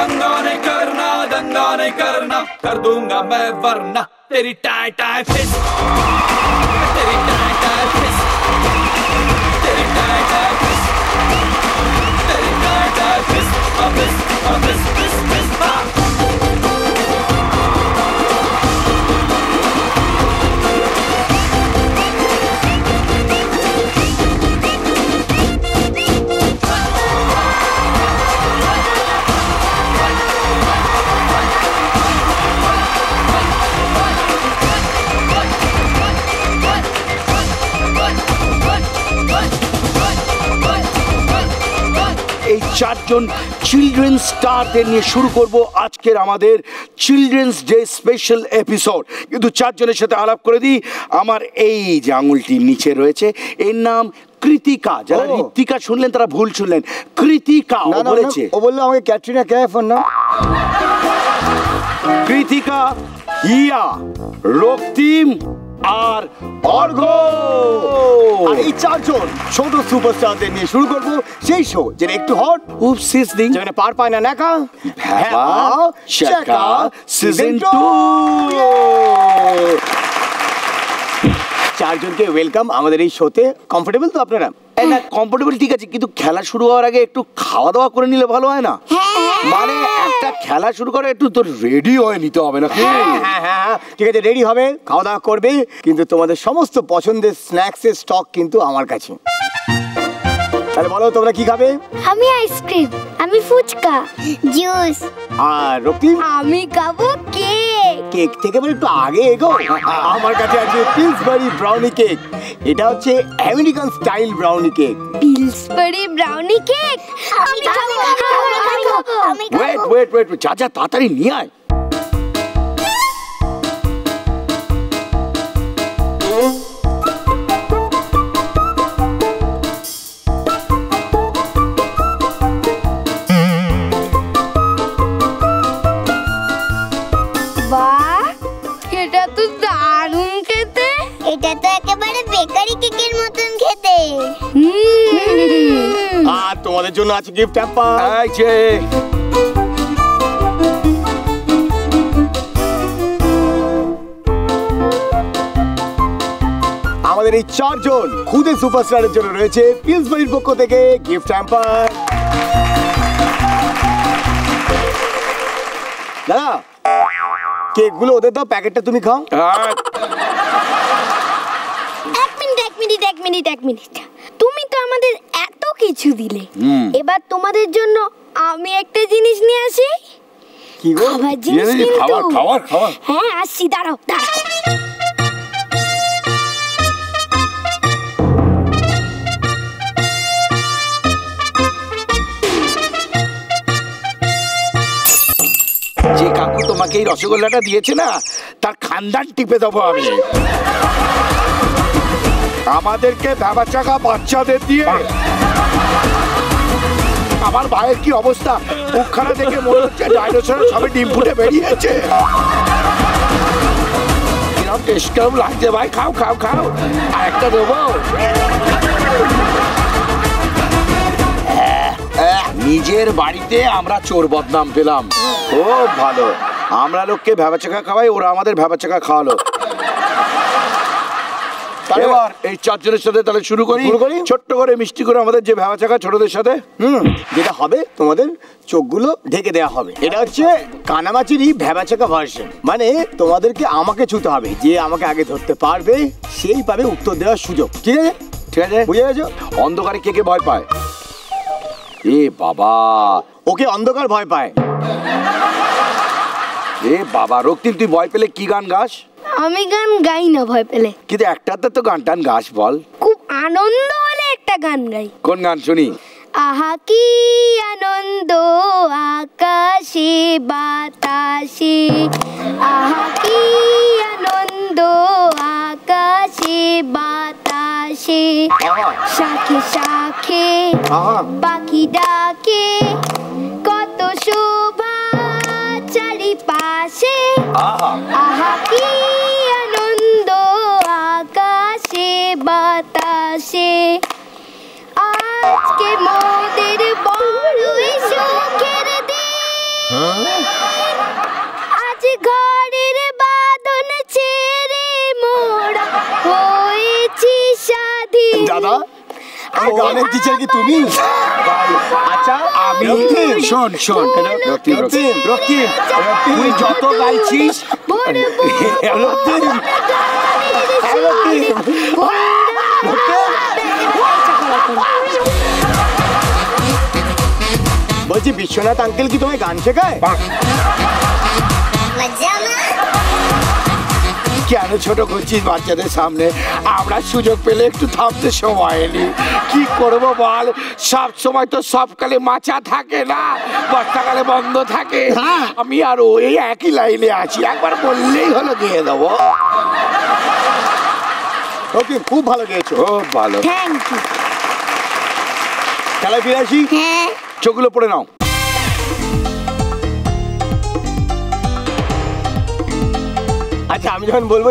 दंगा नहीं करना, कर दूंगा मैं वरना तेरी टाई टाई फिस, तेरी टाई टाई फिस, तेरी टाई टाई फिस, तेरी टाई टाई फिस, फिस फिस फिस फिस এই চারজন চিলড্রেন স্টারদের নিয়ে শুরু করব আজকের আমাদের চিলড্রেন্স ডে স্পেশাল এপিসোড। কিন্তু চারজনের সাথে আলাপ করে দিই। আমার এই যে আঙুলটি নিচে রয়েছে এর নাম কৃতিকা। যারা ঋতিকা শুনলেন তারা ভুল শুনলেন, কৃতিকা ও বলেছে। ও বললো আমাকে ক্যাটরিনা কাইফ না। কৃতিকা, হিয়া, রক্তিম আর অর্ঘ। আর এই চারজন ছোট সুপারস্টারদের নিয়ে শুরু করব সেই শো যেটা একটু হট সিজনিং, যেখানে পার পায় না নাকা ভ্যাবা শাকা সিজন 2। চারজনকে ওয়েলকাম আমাদের এই শোতে। কমফোর্টেবল তো আপনারা? না কমফোর্টেবল ঠিক আছে, কিন্তু খেলা শুরু হওয়ার আগে একটু খাওয়া দাওয়া করে নিলে ভালো হয় না? মানে একটা খেলা শুরু করে একটু তো রেডি হয়ে নিতে হবে না? হ্যাঁ ঠিক আছে, রেডি হবে, খাওয়া দাওয়া করবে, কিন্তু তোমাদের সমস্ত পছন্দের স্ন্যাক্সের স্টক কিন্তু আমার কাছে। তাহলে বলো তোমরা কি খাবে? আমি আইসক্রিম, আমি ফুচকা, জুস। আর রক্তিম? আমি খাবো কেক। কেক থেকে বলে একটু আগে এগো। আমার কাছে আছে পিলসবারি ব্রাউনি কেক। এটা হচ্ছে American style brownie cake. Pillsbury brownie cake আমি খাবো। ওয়েট যা তাড়াতাড়ি নিয়ে আয়। এটা তো দারুণ খেতে। এটা তো একেবারে বেকারি কেকের মতন খেতে। আর তোমাদের জন্য আছে গিফট হ্যাম্পার। এই যে আমাদের এই চারজন খুদে সুপারস্টারের জন্য রয়েছে পিলসবারির পক্ষ থেকে গিফট হ্যাম্পার। দাদা কেকগুলো ওদের দাও, প্যাকেটটা তুমি খাও। এক মিনিট। তুমি তো আমাদের এত কিছু দিলে, এবার তোমাদের জন্য আমি একটা জিনিস নিয়ে আসি। কি গো? খাবার জিনিস কিন্তু। খাবার হ্যাঁ আসছি, দাঁড়াও। যে কাকু তোমাকে এই রসগোল্লাটা দিয়েছে না, তার খানদান টিপে দেবো আমি। আমাদেরকে ভ্যাবা চাকা বাচ্চাদের দিয়ে আমার ভাইয়ের কি অবস্থা, মুখখানা দেখে মনে হচ্ছে ডাইনোসরের সবে ডিম ফুটে বেরিয়েছে। কিরম টেস্ট কেমন লাগছে ভাই? খাও আর একটা দেবো। নিজের বাড়িতে আমরা চোর বদনাম পেলাম। খুব ভালো, আমরা লোককে ভ্যাবা চাকা খাওয়াই, ওরা আমাদের ভ্যাবা চাকা খাওয়ালো। এবার এই চারজনের সাথে তাহলে শুরু করি। ছোট্ট করে মিষ্টি করে আমাদের যে ভ্যাবা চাকা ছোটদের সাথে। যেটা হবে তোমাদের চোখগুলো ঢেকে দেওয়া হবে। এটা হচ্ছে কানামাচিরই ভ্যাবা চাকা ভার্সন। মানে তোমাদেরকে আমাকে ছুতে হবে, যে আমাকে আগে ধরতে পারবে সেই পাবে উত্তর দেওয়ার সুযোগ। ঠিক আছে বুঝে গেছো? অন্ধকারে কে ভয় পায়? এ বাবা, ওকে অন্ধকার ভয় পায়। এ বাবা, রক্তিম তুই ভয় পেলে কি গান গাস? আমি গান গাই না ভয় পেলে, কিন্তু একটাতে তো গান টান গাস, বল। খুব আনন্দ হলে একটা গান গাই। কোন গান শুনি? আহা কি আনন্দ আকাশে বাতাসে, আহা কি আনন্দ আকাশে বাতাসে, শাখে শাখে পাখি ডাকে, কত শোভা চারিপাশে, আহা কি আনন্দ আকাশে বাতাসে, আজকে মোদের বড়ই সুখের দিন। আজ ঘরের বাঁধন ছেড়ে মোরা হয়েছি স্বাধীন। দাদা গানের টিচার কি তুমি? আচ্ছা আমি শোন শোন রক্তিম তুই যত গাইছিস বলছি বিশ্বনাথ আঙ্কেল কি তোমায় গান শেখায়? কেন ছোট করছিস বাচ্চাদের সামনে? আমরা সুযোগ পেলে একটু থামতে সময় নি, কি করবো বল? সব সময় তো সবকালে মাচা থাকে না, বর্ষাকালে বন্ধ থাকে। আমি আর ওই একই লাইনে আছি, একবার বললেই হলো দিয়ে দেবো। ওকে, খুব ভালো গেয়েছো। ও ভালো, থ্যাংক ইউ। খেলায় ফিরে আসি। হ্যাঁ, চোখগুলো পড়ে নাও। আচ্ছা আমি যখন বলবো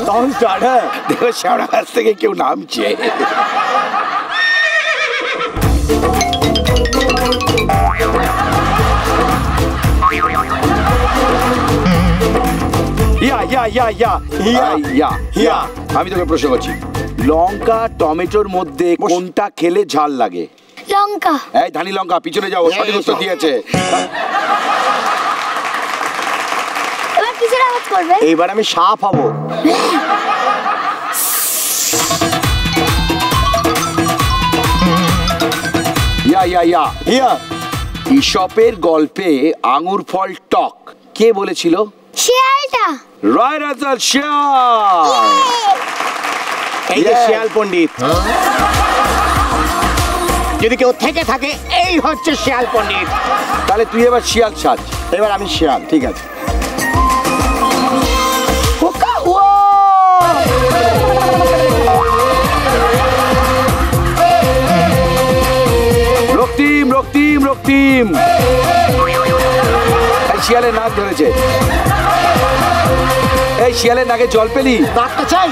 তখন স্টার্ট। হ্যাঁ দেখো শ্যাওড়া গাছ থেকে কেউ নামছে। আমি তোকে প্রশ্ন করছি, লঙ্কা টমেটোর মধ্যে কোনটা খেলে ঝাল লাগে? লঙ্কা। এই ধানি লঙ্কা, পিছনে যাও, সঠিক উত্তর দিয়েছে। এবার কিসের আওয়াজ করবে? এইবার আমি সাপ হবো। ঈশপের গল্পে আঙুর ফল টক কে বলেছিল? শিয়ালটা। রাইট আনসার, শিয়াল। এই যে শিয়াল পণ্ডিত, যদি কেউ থেকে থাকে এই হচ্ছে শিয়াল পণ্ডিত। তাহলে তুই এবার শিয়াল সাজ। এবার আমি শিয়াল, ঠিক আছে। রক্তিম রক্তিম রক্তিম, এই শিয়ালের নাক ধরেছে। এই শিয়ালের নাকে জল পেলি? ডাক্তার চাই,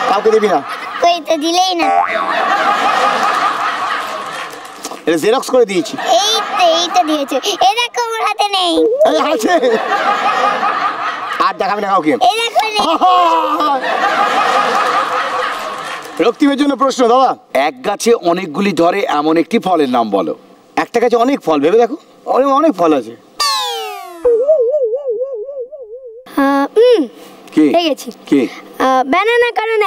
কাউকে দিবি না। কই তো দিলেই না। এটা জেরক্স করে দিয়েছি। এই তো দিয়েছো। এই দেখো আমার হাতে নেই। এই আছে, আর দেখাবি না কাউকে। এই দেখো নেই। রক্তিমের জন্য প্রশ্ন দাদা। এক গাছে অনেকগুলি ধরে এমন একটি ফলের নাম বলো। একটা গাছে অনেক ফল, ভেবে দেখো, অনেক অনেক ফল আছে। কি হয়ে গেছি। কি? ব্যানানা, কারণ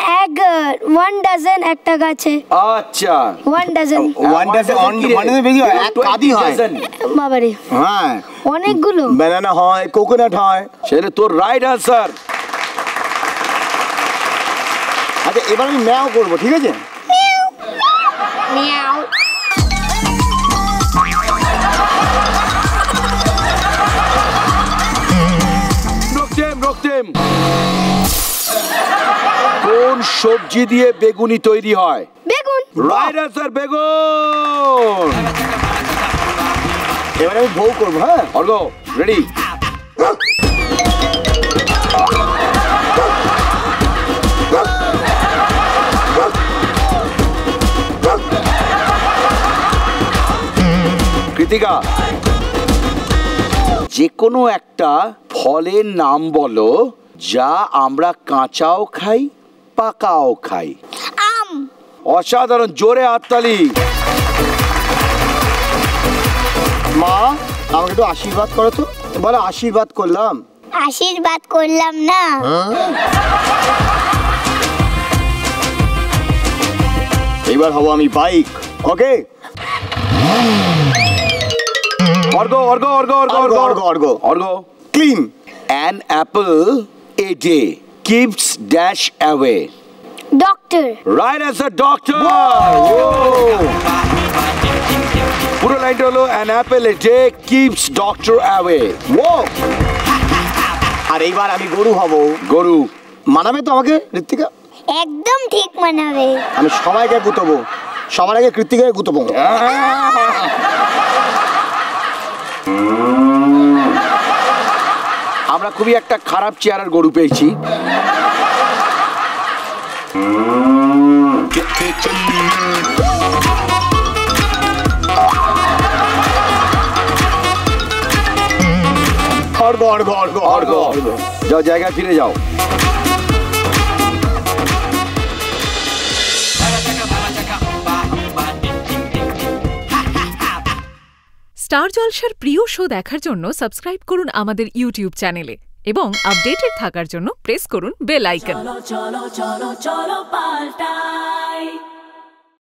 ওয়ান ডাজন একটা গাছে। আচ্ছা, one doesn't. One doesn't, one বেশি হয়, এক কাঁদি হয়। বাবারে, হ্যাঁ অনেকগুলো। ব্যানানা হয়, কোকোনাট হয়। সেটা তোর রাইট আনসার। আচ্ছা এবার আমি ম্যাও করবো, ঠিক আছে? মিয়াও। রক্তিম, কোন সবজি দিয়ে বেগুনি তৈরি হয়? বেগুন। রাইট আনসার, বেগুন। এবার আমি বউ করবো। হ্যাঁ অর্ঘ, রেডি? কৃতিকা, যে কোনো একটা ফলের নাম বলো যা আমরা কাঁচাও খাই পাকাও খাই। আম। অসাধারণ, জোরে হাততালি। মা আমাকে একটু আশীর্বাদ করো তো। বলো আশীর্বাদ করলাম। আশীর্বাদ করলাম না। এইবার হবো আমি bike. Okay, Argha Argha Argha Argha Argha, Argha Argha, Argha. Argha. Clean. An apple a day keeps dash away. Doctor. Right answer, doctor. পুরো লাইনটা হলো an apple a day keeps doctor away. ও, আর এইবার আমি গরু হব। গরু। মানাবে তো আমাকে ঋত্বিকা? একদম ঠিক মানাবে। আমি সবাইকে গুতবো, সবার আগে কৃত্তিকাকে গুতবো। আমরা খুবই একটা খারাপ চেহারার গরু পেয়েছি। অর্ঘ অর্ঘ অর্ঘ অর্ঘ যাও, জায়গায় ফিরে যাও। স্টার জলসার প্রিয় শো দেখার জন্য সাবস্ক্রাইব করুন আমাদের ইউটিউব চ্যানেলে এবং আপডেটেড থাকার জন্য প্রেস করুন বেল আইকন। চলো চলো চলো চলো পাল্টাই।